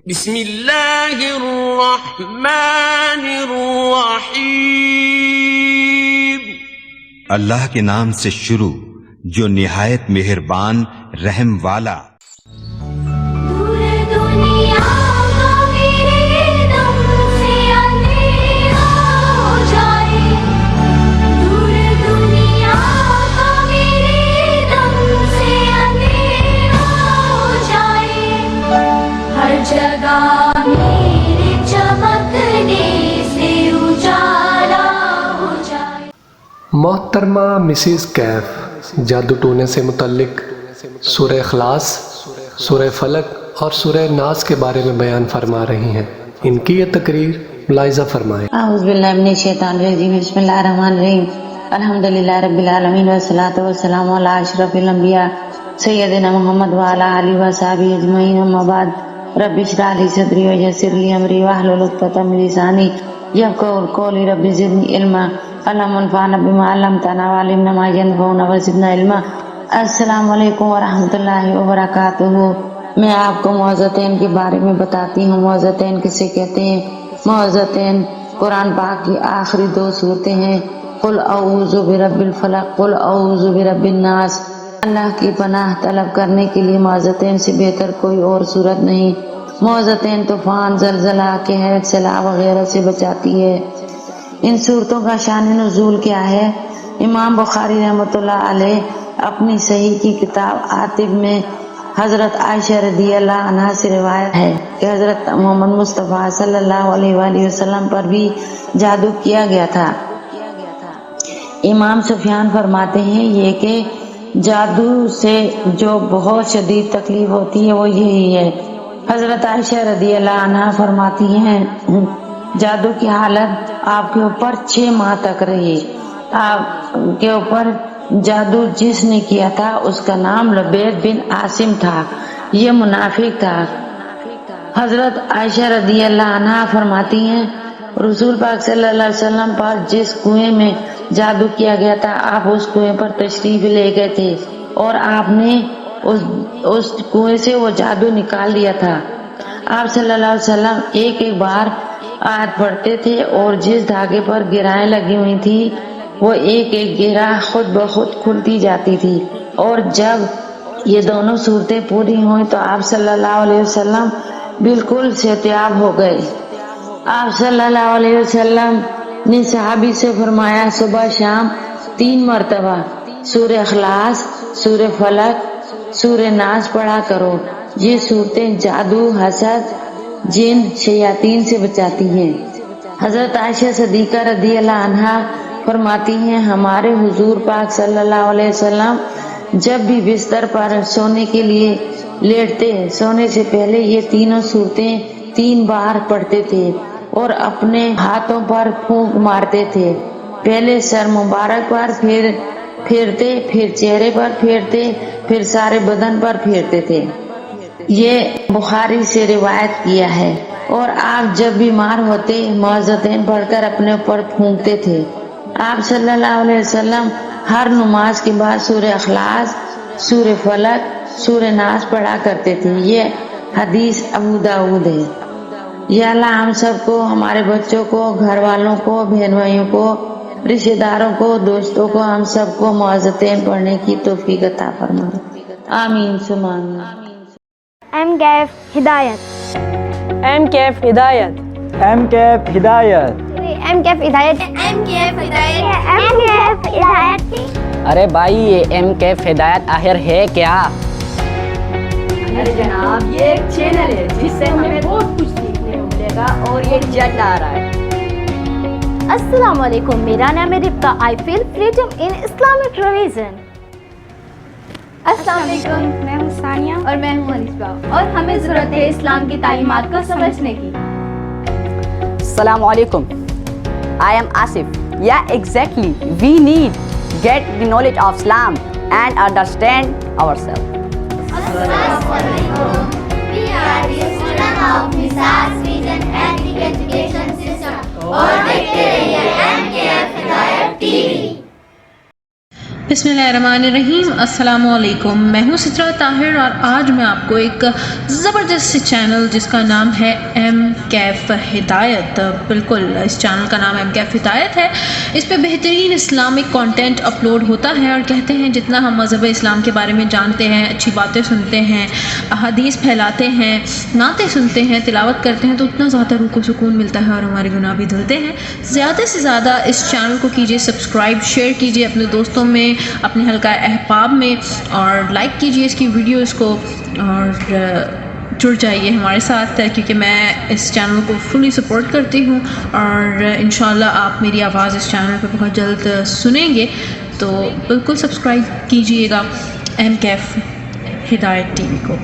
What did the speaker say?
بسم اللہ الرحمن الرحیم. اللہ کے نام سے شروع جو نہایت مہربان رحم والا. محترمہ مسز کیف جادو ٹونے سے متعلق سورہ اخلاص، سورہ فلق اور سورہ ناس کے بارے میں بیان فرما رہی ہیں. ان کی یہ تقریر ملاحظہ فرمائیں. اعوذ باللہ من الشیطان الرجیم. بسم اللہ الرحمن الرحیم. الحمدللہ رب العالمین والصلاۃ والسلام علی اشرف الانبیاء سیدنا محمد وعلی آلہ وصحبہ اجمعین. اما بعد رب اشرح لی صدری ویسر لی امری واحلل عقدۃ من لسانی یفقهوا قولی. رب زدنی علما اللہم انفعنا بما علمتنا وعلمنا ما ينفعنا وزدنا علما. السلام علیکم ورحمۃ اللہ وبرکاتہ. میں آپ کو معوذتین کے بارے میں بتاتی ہوں. معوذتین کسے کہتے ہیں؟ معوذتین قرآن پاک کی آخری دو صورتیں ہیں. قل اعوذ برب الفلق، قل اعوذ برب الناس. اللہ کی پناہ طلب کرنے کے لیے معوذتین سے بہتر کوئی اور صورت نہیں. معوذتین طوفان، زلزلہ، قحط، سیلاب وغیرہ سے بچاتی ہے. ان صورتوں کا شان نزول کیا ہے؟ امام بخاری رحمۃ اللہ علیہ اپنی صحیح کی کتاب عاطب میں حضرت عائشہ رضی اللہ عنہا سے روایت ہے کہ حضرت محمد مصطفیٰ صلی اللہ علیہ وآلہ وسلم پر بھی جادو کیا گیا تھا. امام سفیان فرماتے ہیں یہ کہ جادو سے جو بہت شدید تکلیف ہوتی ہے وہ یہی ہے. حضرت عائشہ رضی اللہ عنہا فرماتی ہیں جادو کی حالت آپ کے اوپر 6 ماہ تک رہی. آپ کے اوپر جادو جس نے کیا تھا اس کا نام لبید بن عاصم تھا. یہ منافق تھا. حضرت عائشہ رضی اللہ عنہا فرماتی ہیں رسول پاک صلی اللہ علیہ وسلم پر جس کنویں میں جادو کیا گیا تھا آپ اس کنویں پر تشریف لے گئے تھے اور آپ نے اس کنویں سے وہ جادو نکال دیا تھا. آپ صلی اللہ علیہ وسلم ایک ایک بار آیت پڑھتے تھے اور جس دھاگے پر گرہیں لگی ہوئی تھی وہ ایک ایک گرہ خود بخود کھلتی جاتی تھی. اور جب یہ دونوں صورتیں پوری ہوئیں تو آپ صلی اللہ علیہ وسلم بالکل صحتیاب ہو گئے. آپ صلی اللہ علیہ وسلم نے صحابی سے فرمایا صبح شام 3 مرتبہ سورہ اخلاص، سورہ فلق، سورہ ناس پڑھا کرو. یہ صورتیں جادو، حسد، جن، شیاطین سے بچاتی ہیں. حضرت عائشہ صدیقہ رضی اللہ عنہا فرماتی ہیں ہمارے حضور پاک صلی اللہ علیہ وسلم جب بھی بستر پر سونے کے لیے لیٹتے سونے سے پہلے یہ تینوں صورتیں 3 بار پڑھتے تھے اور اپنے ہاتھوں پر پھونک مارتے تھے. پہلے سر مبارک پر پھیرتے، پھر چہرے پر پھیرتے، پھر سارے بدن پر پھیرتے تھے. یہ بخاری سے روایت کیا ہے. اور آپ جب بیمار ہوتے معوذتین پڑھ کر اپنے اوپر پھونکتے تھے. آپ صلی اللہ علیہ وسلم ہر نماز کے بعد سورہ اخلاص، سورہ فلق، سورہ ناس پڑھا کرتے تھے. یہ حدیث ابو داؤد ہے. یا اللہ ہم سب کو، ہمارے بچوں کو، گھر والوں کو، بہن بھائیوں کو، رشتہ داروں کو، دوستوں کو، ہم سب کو معوذتین پڑھنے کی توفیق عطا فرمائے. آمین ثم آمین. ایم کیف ہدایت، ایم کیف ہدایت، ایم کیف ہدایت، ایم کیف ہدایت، ایم کیف ہدایت، ایم کیف ہدایت. ارے بھائی یہ ایم کیف ہدایت آخر ہے کیا؟ ارے جناب یہ ایک چینل ہے جس سے ہمیں بہت کچھ سیکھنے کو ملے گا اور یہ جلد آ رہا ہے. السلام علیکم، میرا نام ہے ربقہ. آئی فیل فریڈم ان اسلامک ریلیجن. السلام علیکم، میں ہوں ثانیہ اور میں ہوں انشبا اور ہمیں ضرورت ہے اسلام کی تعلیمات کو سمجھنے کی. السلام علیکم، I am Asif. Yeah, exactly. We need get the knowledge of Islam and understand ourselves. Assalamualaikum. We are the students of Misas Vision Ethnic Education System. اور دیکھتے رہیے MKF ہدایت TV. بسم اللہ الرحمن الرحیم. السلام علیکم. میں ہوں سترہ طاہر اور آج میں آپ کو ایک زبردست چینل جس کا نام ہے ایم کیف ہدایت، بالکل اس چینل کا نام ایم کیف ہدایت ہے. اس پہ بہترین اسلامک کانٹینٹ اپلوڈ ہوتا ہے اور کہتے ہیں جتنا ہم مذہب اسلام کے بارے میں جانتے ہیں، اچھی باتیں سنتے ہیں، احادیث پھیلاتے ہیں، نعتیں سنتے ہیں، تلاوت کرتے ہیں تو اتنا زیادہ روح کو سکون ملتا ہے اور ہمارے گناہ بھی دھلتے ہیں. زیادہ سے زیادہ اس چینل کو کیجیے سبسکرائب، شیئر کیجیے اپنے دوستوں میں، اپنے حلقہ احباب میں، اور لائک کیجیے اس کی ویڈیوز کو اور جڑ جائیے ہمارے ساتھ، کیونکہ میں اس چینل کو فلی سپورٹ کرتی ہوں اور انشاءاللہ آپ میری آواز اس چینل پہ بہت جلد سنیں گے. تو بالکل سبسکرائب کیجیے گا ایم کیف ہدایت ٹی وی کو.